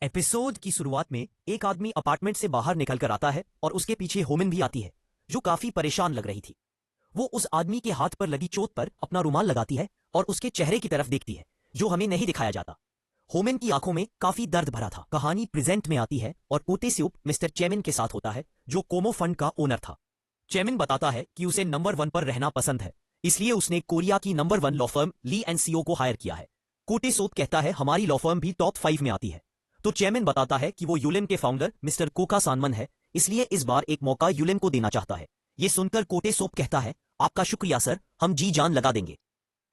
Episode की शुरुआत में एक आदमी अपार्टमेंट से बाहर निकल कर आता है और उसके पीछे होमिन भी आती है, जो काफी परेशान लग रही थी। वो उस आदमी के हाथ पर लगी चोट पर अपना रुमाल लगाती है और उसके चेहरे की तरफ देखती है, जो हमें नहीं दिखाया जाता। होमिन की आंखों में काफी दर्द भरा था। कहानी प्रेजेंट में आती है और कोटे स्यूप मिस्टर चेमिन के साथ होता है, जो कोमो फंड का ओनर था। चेमिन बताता है कि उसे नंबर 1 पर रहना पसंद है, इसलिए उसने कोरिया की number 1 law firm Lee and CO को हायर किया है। कोटे सोप कहता है हमारी लॉ फर्म भी टॉप 5 में आती है। तो चेमिन बताता है कि वो यूलिम के फाउंडर मिस्टर कोका सानमन है, इसलिए इस बार एक मौका यूलिम को देना चाहता है। ये सुनकर कोटे सोप कहता है आपका शुक्रिया सर, हम जी जान लगा देंगे।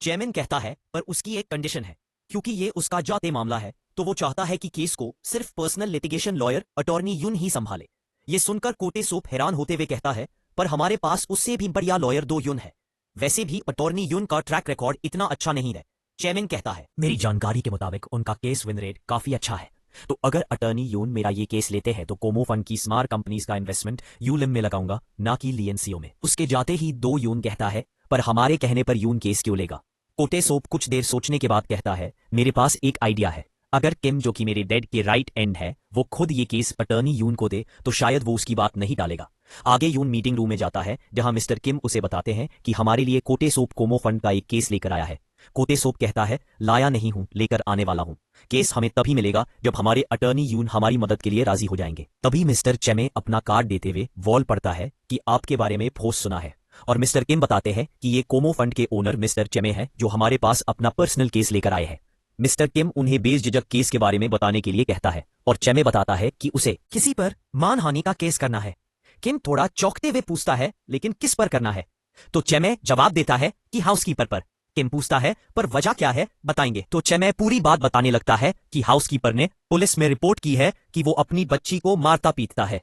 चेमिन कहता है पर उसकी एक कंडीशन है, क्योंकि ये उसका जाते मामला है तो वो चाहता है कि केस को सिर्फ पर्सनल लिटिगेशन लॉयर अटॉर्नी यून ही संभाले। ये सुनकर कोटे सोप हैरान होते हुए कहता है पर हमारे पास उससे भी बढ़िया लॉयर 2 यून है। वैसे भी अटॉर्नी यून का ट्रैक रिकॉर्ड इतना अच्छा नहीं है। चेमिन कहता है मेरी जानकारी के मुताबिक उनका केस विन रेट काफी अच्छा है, तो अगर अटॉर्नी यून मेरा ये केस लेते हैं तो कोमो फंड की स्मार्ट कंपनीज का इन्वेस्टमेंट यूलिम में लगाऊंगा, ना कि लीएनसीओ में। उसके जाते ही 2 यून कहता है पर हमारे कहने पर यून केस क्यों लेगा। कोटे सोप कुछ देर सोचने के बाद कहता है मेरे पास एक आइडिया है। अगर किम, जो कि मेरे डेड के राइट एंड है, वो खुद ये केस अटॉर्नी यून को दे तो शायद वो उसकी बात नहीं टालेगा। आगे यून मीटिंग रूम में जाता है, जहां मिस्टर किम उसे बताते हैं कि हमारे लिए कोटे सोप कोमो फंड का एक केस लेकर आया है। कोटे सोप कहता है लाया नहीं हूं, लेकर आने वाला हूं। केस हमें तभी मिलेगा जब हमारे अटॉर्नी यून हमारी मदद के लिए राजी हो जाएंगे। तभी मिस्टर चेमे अपना कार्ड देते हुए वॉल पढ़ता है कि आपके बारे में पोस्ट सुना है, और मिस्टर किम बताते हैं कि ये कोमो फंड के ओनर मिस्टर चेमे है, जो हमारे पास अपना पर्सनल केस लेकर आए हैं। मिस्टर किम उन्हें बेझिझक केस के बारे में बताने के लिए कहता है और चेमे बताता है कि उसे किसी पर मानहानि का केस करना है। किम थोड़ा चौंकते हुए पूछता है लेकिन किस पर करना है, तो चेमे जवाब देता है कि हाउसकीपर पर। किम पूछता है पर वजह क्या है, बताएंगे। तो चेमे पूरी बात बताने लगता है कि हाउसकीपर ने पुलिस में रिपोर्ट की है कि वो अपनी बच्ची को मारता पीटता है।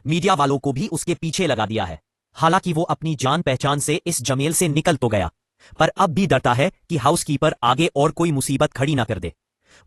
मीडिया वालों को भी उसके पीछे लगा दिया है। हालांकि वो अपनी जान पहचान से इस जमेल से निकल तो गया, पर अब भी डरता है कि हाउसकीपर आगे और कोई मुसीबत खड़ी ना कर दे।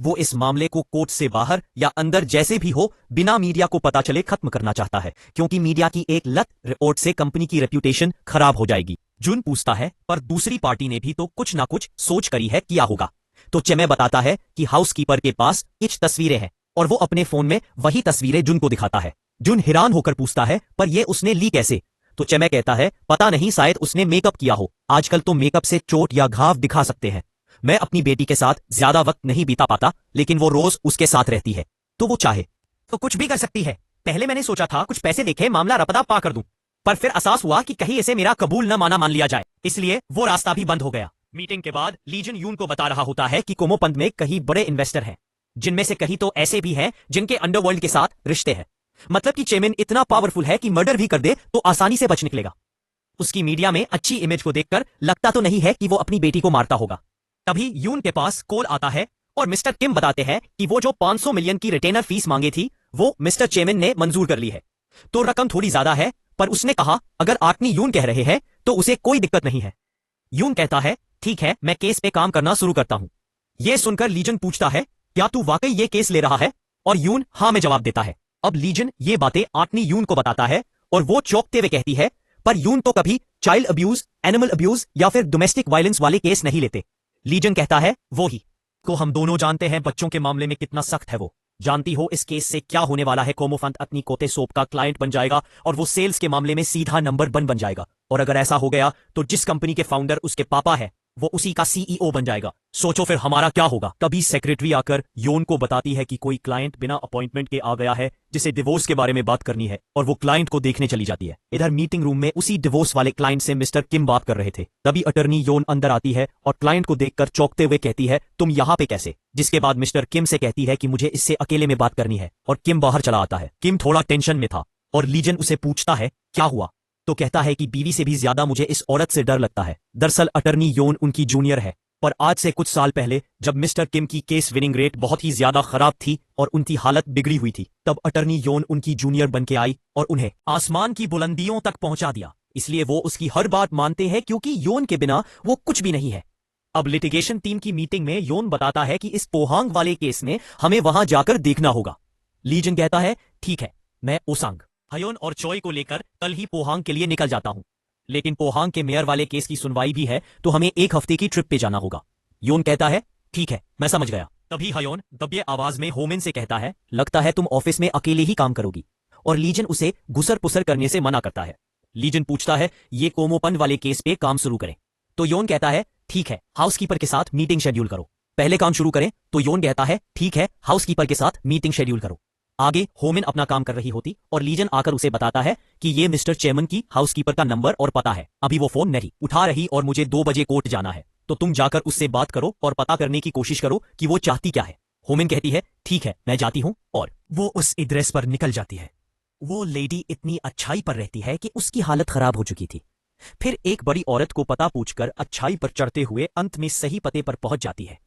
वो इस मामले को कोर्ट से बाहर या अंदर जैसे भी हो बिना मीडिया को पता चले खत्म करना चाहता है, क्योंकि मीडिया की एक लत रिपोर्ट से कंपनी की रेप्यूटेशन खराब हो जाएगी। जून पूछता है पर दूसरी पार्टी ने भी तो कुछ ना कुछ सोच करी है, किया होगा। तो चेमे बताता है कि हाउसकीपर के पास कुछ तस्वीरें हैं और वो अपने फोन में वही तस्वीरें जून को दिखाता है। जून हैरान होकर पूछता है पर ये उसने ली कैसे। तो चेमे कहता है पता नहीं, शायद उसने मेकअप किया हो। आजकल तो मेकअप से चोट या घाव दिखा सकते हैं। मैं अपनी बेटी के साथ ज्यादा वक्त नहीं बिता पाता, लेकिन वो रोज उसके साथ रहती है, तो वो चाहे तो कुछ भी कर सकती है। पहले मैंने सोचा था कुछ पैसे देके मामला रपदा पा कर दूं, पर फिर एहसास हुआ कि कहीं इसे मेरा कबूल न माना मान लिया जाए, इसलिए वो रास्ता भी बंद हो गया। मीटिंग के बाद लीजन यून को बता रहा होता है कि कोमो फंड में कई बड़े इन्वेस्टर हैं, जिनमें से कई तो ऐसे भी हैं जिनके अंडरवर्ल्ड के साथ रिश्ते हैं। मतलब कि चेमिन इतना पावरफुल है कि मर्डर भी कर दे तो आसानी से बच निकलेगा। उसकी मीडिया में अच्छी इमेज को देखकर लगता तो नहीं है कि वो अपनी बेटी को मारता होगा। तभी यून के पास कॉल आता है और मिस्टर किम बताते हैं कि वो जो 500 मिलियन की रिटेनर फीस मांगी थी वो मिस्टर चेमिन ने मंजूर कर ली है। तो रकम थोड़ी ज्यादा है, पर उसने कहा अगर आर्टनी यून कह रहे हैं तो उसे कोई दिक्कत नहीं है। यून कहता है ठीक है, मैं केस पे काम करना शुरू करता हूं। यह सुनकर लीजन पूछता है क्या तू वाकई ये केस ले रहा है, और यून हाँ में जवाब देता है। अब लीजन ये बातें आर्टनी यून को बताता है और वो चौंकते हुए कहती है पर यून तो कभी चाइल्ड अब्यूज, एनिमल अब्यूज या फिर डोमेस्टिक वायलेंस वाले केस नहीं लेते। लीजन कहता है वो ही को हम दोनों जानते हैं बच्चों के मामले में कितना सख्त है वो। जानती हो इस केस से क्या होने वाला है, कोमो फंड अपनी कोटे सोप का क्लाइंट बन जाएगा और वो सेल्स के मामले में सीधा नंबर 1 बन जाएगा। और अगर ऐसा हो गया तो जिस कंपनी के फाउंडर उसके पापा है वो उसी का सीईओ बन जाएगा। सोचो फिर हमारा क्या होगा। तभी सेक्रेटरी आकर योन को बताती है कि कोई क्लाइंट बिना अपॉइंटमेंट के आ गया है, जिसे डिवोर्स के बारे में बात करनी है, और वो क्लाइंट को देखने चली जाती है। इधर मीटिंग रूम में उसी डिवोर्स वाले क्लाइंट से मिस्टर किम बात कर रहे थे। तभी अटर्नी योन अंदर आती है और क्लाइंट को देखकर चौंकते हुए कहती है तुम यहाँ पे कैसे। जिसके बाद मिस्टर किम से कहती है कि मुझे इससे अकेले में बात करनी है, और किम बाहर चला आता है। किम थोड़ा टेंशन में था और लीजन उसे पूछता है क्या हुआ, तो कहता है कि बीवी से भी ज्यादा मुझे इस औरत से डर लगता है। दरअसल अटर्नी योन उनकी जूनियर है, पर आज से कुछ साल पहले जब मिस्टर किम की केस विनिंग रेट बहुत ही ज्यादा खराब थी और उनकी हालत बिगड़ी हुई थी, तब अटर्नी योन उनकी जूनियर बन के आई और उन्हें आसमान की बुलंदियों तक पहुंचा दिया। इसलिए वो उसकी हर बात मानते हैं, क्योंकि योन के बिना वो कुछ भी नहीं है। अब लिटिगेशन टीम की मीटिंग में योन बताता है कि इस पोहांग वाले केस में हमें वहां जाकर देखना होगा। लीजन कहता है ठीक है, मैं ओसांग, हयोन और चोय को लेकर कल ही पोहांग के लिए निकल जाता हूं, लेकिन पोहांग के मेयर वाले केस की सुनवाई भी है तो हमें 1 हफ्ते की ट्रिप पे जाना होगा। योन कहता है ठीक है, मैं समझ गया। तभी हयोन दबे आवाज में होमिन से कहता है, लगता है तुम ऑफिस में अकेले ही काम करोगी। और लीजन उसे गुसर पुसर करने से मना करता है। लीजन पूछता है, ये कोमोपन वाले केस पे काम शुरू करें। तो योन कहता है, ठीक है, हाउसकीपर के साथ मीटिंग शेड्यूल करो। पहले काम शुरू करें। तो योन कहता है, ठीक है, हाउसकीपर के साथ मीटिंग शेड्यूल करो। आगे होमिन अपना काम कर रही होती और लीजन आकर उसे बताता है कि ये मिस्टर चेमन की हाउसकीपर का नंबर और पता है। अभी वो फोन नहीं उठा रही और मुझे 2 बजे कोर्ट जाना है, तो तुम जाकर उससे बात करो और पता करने की कोशिश करो कि वो चाहती क्या है। होमिन कहती है, ठीक है, मैं जाती हूं। और वो उस एड्रेस पर निकल जाती है। वो लेडी इतनी अच्छाई पर रहती है कि उसकी हालत खराब हो चुकी थी। फिर एक बड़ी औरत को पता पूछकर अच्छाई पर चढ़ते हुए अंत में सही पते पर पहुंच जाती है।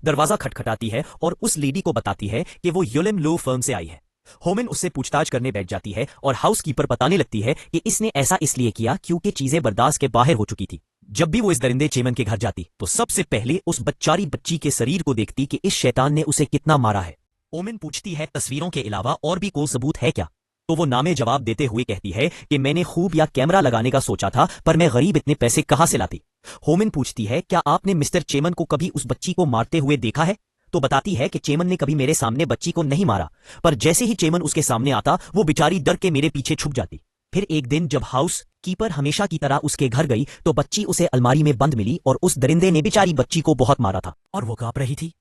दरवाजा खटखटाती है और उस लेडी को बताती है कि वो युलिम लो फर्म से आई है। होमिन उससे पूछताछ करने बैठ जाती है और हाउसकीपर बताने लगती है कि इसने ऐसा इसलिए किया क्योंकि चीजें बर्दाश्त के बाहर हो चुकी थी। जब भी वो इस दरिंदे चेमन के घर जाती तो सबसे पहले उस बच्चारी बच्ची के शरीर को देखती कि इस शैतान ने उसे कितना मारा है। ओमिन पूछती है, तस्वीरों के अलावा और भी कोई सबूत है क्या? तो वो नामे जवाब देते हुए कहती है कि मैंने खूब या कैमरा लगाने का सोचा था, पर मैं गरीब इतने पैसे कहां से लाती। होमिन पूछती है, क्या आपने मिस्टर चेमन को कभी उस बच्ची को मारते हुए देखा है? तो बताती है कि चेमन ने कभी मेरे सामने बच्ची को नहीं मारा, पर जैसे ही चेमन उसके सामने आता वो बेचारी डर के मेरे पीछे छुप जाती। फिर एक दिन जब हाउस कीपर हमेशा की तरह उसके घर गई तो बच्ची उसे अलमारी में बंद मिली और उस दरिंदे ने बेचारी बच्ची को बहुत मारा था और वो कांप रही थी।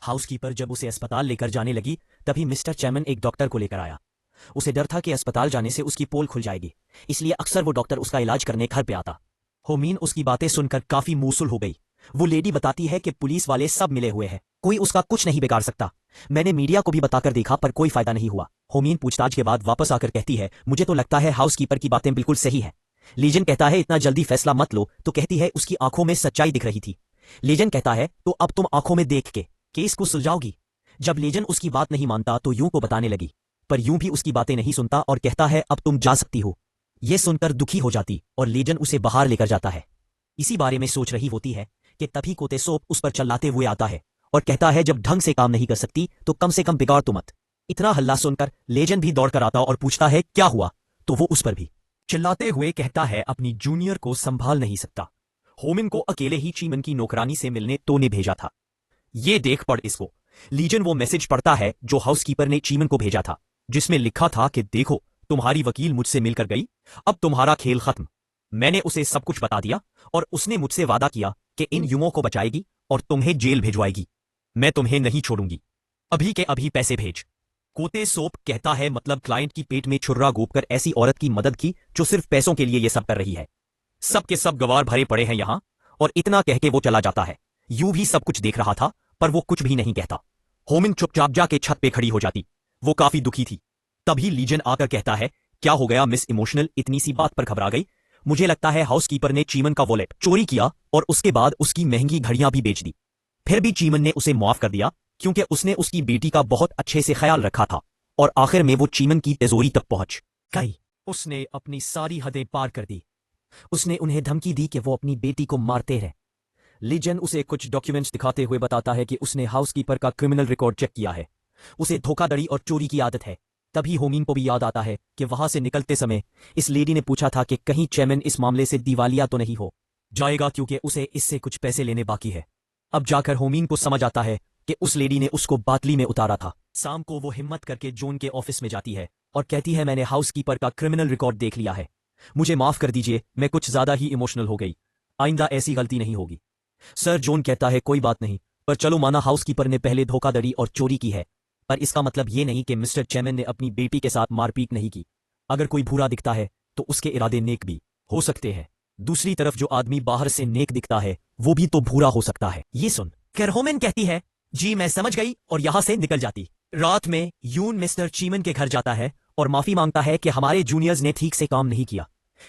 हाउसकीपर जब उसे अस्पताल लेकर जाने लगी तभी मिस्टर चेमन एक डॉक्टर को लेकर आया। उसे डर था कि अस्पताल जाने से उसकी पोल खुल जाएगी, इसलिए अक्सर वो डॉक्टर उसका इलाज करने घर पे आता। होमीन उसकी बातें सुनकर काफी मूसल हो गई। वो लेडी बताती है कि पुलिस वाले सब मिले हुए हैं, कोई उसका कुछ नहीं बिगाड़ सकता। मैंने मीडिया को भी बताकर देखा पर कोई फायदा नहीं हुआ। होमीन पूछताछ के बाद वापस आकर कहती है, मुझे तो लगता है हाउसकीपर की बातें बिल्कुल सही है। लीजन कहता है, इतना जल्दी फैसला मत लो। तो कहती है, उसकी आंखों में सच्चाई दिख रही थी। लीजन कहता है, तो अब तुम आंखों में देख के केस को सुलझाओगी। जब लीजन उसकी बात नहीं मानता तो यूं को बताने लगी, पर यूं भी उसकी बातें नहीं सुनता और कहता है, अब तुम जा सकती हो। यह सुनकर दुखी हो जाती और लीजन उसे बाहर लेकर जाता है। इसी बारे में सोच रही होती है कि तभी कोते सोप उस पर चिल्लाते हुए आता है और कहता है, जब ढंग से काम नहीं कर सकती तो कम से कम बिगाड़ तो मत। इतना हल्ला सुनकर लेजन भी दौड़कर आता और पूछता है, क्या हुआ? तो वो उस पर भी चिल्लाते हुए कहता है, अपनी जूनियर को संभाल नहीं सकता। होमिन को अकेले ही चीमन की नौकरानी से मिलने तो ने भेजा था। ये देख पढ़ इसको। लीजन वो मैसेज पढ़ता है जो हाउसकीपर ने चीमन को भेजा था, जिसमें लिखा था कि देखो, तुम्हारी वकील मुझसे मिलकर गई, अब तुम्हारा खेल खत्म। मैंने उसे सब कुछ बता दिया और उसने मुझसे वादा किया कि इन युवों को बचाएगी और तुम्हें जेल भिजवाएगी। मैं तुम्हें नहीं छोड़ूंगी, अभी के अभी पैसे भेज। कोते सोप कहता है, मतलब क्लाइंट की पेट में छुर्रा गोपकर ऐसी औरत की मदद की जो सिर्फ पैसों के लिए ये सब कर रही है। सब के सब गवार भरे पड़े हैं यहां। और इतना कह के वो चला जाता है। यूं भी सब कुछ देख रहा था पर वो कुछ भी नहीं कहता। होमिन चुपचाप जाके छत पे खड़ी हो जाती। वो काफी दुखी थी। तभी लीजन आकर कहता है, क्या हो गया मिस इमोशनल, इतनी सी बात पर घबरा गई? मुझे लगता है हाउसकीपर ने चीमन का वॉलेट चोरी किया और उसके बाद उसकी महंगी घड़ियां भी बेच दी। फिर भी चीमन ने उसे माफ कर दिया क्योंकि उसने उसकी बेटी का बहुत अच्छे से ख्याल रखा था। और आखिर में वो चीमन की तिजोरी तक पहुंच गई। उसने अपनी सारी हदें पार कर दी। उसने उन्हें धमकी दी कि वो अपनी बेटी को मारते रहे। लीजन उसे कुछ डॉक्यूमेंट्स दिखाते हुए बताता है कि उसने हाउसकीपर का क्रिमिनल रिकॉर्ड चेक किया है। उसे धोखाधड़ी और चोरी की आदत है। तभी होमीन को भी याद आता है कि वहां से निकलते समय इस लेडी ने पूछा था कि कहीं चेमन इस मामले से दिवालिया तो नहीं हो जाएगा, क्योंकि उसे इससे कुछ पैसे लेने बाकी है। अब जाकर होमीन को समझ आता है कि उस लेडी ने उसको बातली में उतारा था। शाम को वो हिम्मत करके जोन के ऑफिस में जाती है और कहती है, मैंने हाउसकीपर का क्रिमिनल रिकॉर्ड देख लिया है, मुझे माफ कर दीजिए, मैं कुछ ज्यादा ही इमोशनल हो गई, आइंदा ऐसी गलती नहीं होगी। सर जोन कहता है, कोई बात नहीं, पर चलो माना हाउसकीपर ने पहले धोखाधड़ी और चोरी की है, पर इसका मतलब ये नहीं कि मिस्टर चेमन ने अपनी बेटी के साथ मारपीट नहीं की। अगर कोई बुरा दिखता है तो उसके इरादे नेक भी हो सकते हैं। दूसरी तरफ जो आदमी बाहर से नेक दिखता है वो भी तो बुरा हो सकता है। ये सुन कर होमिन कहती है, जी मैं समझ गई, और यहां से निकल जाती। रात में यून मिस्टर चीमन के घर जाता है और माफी मांगता है कि हमारे जूनियर्स ने ठीक से काम नहीं किया।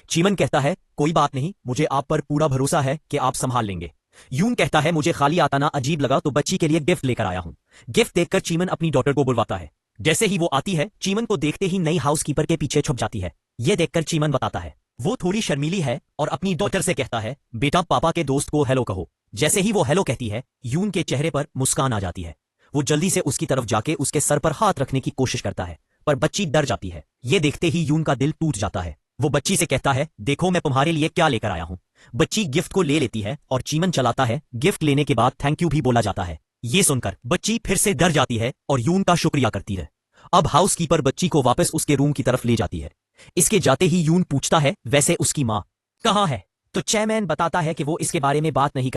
चीमन कहता है, कोई बात नहीं, मुझे आप पर पूरा भरोसा है कि आप संभाल लेंगे। यून कहता है, मुझे खाली आताना अजीब लगा तो बच्ची के लिए गिफ्ट लेकर आया हूं। गिफ्ट देखकर चीमन अपनी डॉटर को बुलवाता है। जैसे ही वो आती है चीमन को देखते ही नई हाउसकीपर के पीछे छुप जाती है। ये देखकर चीमन बताता है वो थोड़ी शर्मीली है और अपनी डॉटर से कहता है, बेटा पापा के दोस्त को हेलो कहो। जैसे ही वो हेलो कहती है यून के चेहरे पर मुस्कान आ जाती है। वो जल्दी से उसकी तरफ जाके उसके सर पर हाथ रखने की कोशिश करता है पर बच्ची डर जाती है। ये देखते ही यून का दिल टूट जाता है। वो बच्ची से कहता है, देखो मैं तुम्हारे लिए क्या लेकर आया हूं। बच्ची गिफ्ट को ले लेती है और चीमन चलाता है। गिफ्ट लेने के बाद थैंक यू भी बोला जाता है। ये सुनकर बच्ची फिर से डर जाती है और यून का शुक्रिया करती है। अब हाउसकीपर बच्ची को वापस उसके रूम की तरफ ले जाती है। इसके जाते ही यून पूछता है, वैसे उसकी माँ कहाँ है? तो चेयरमैन बताता है कि वो इसके बारे में बात नहीं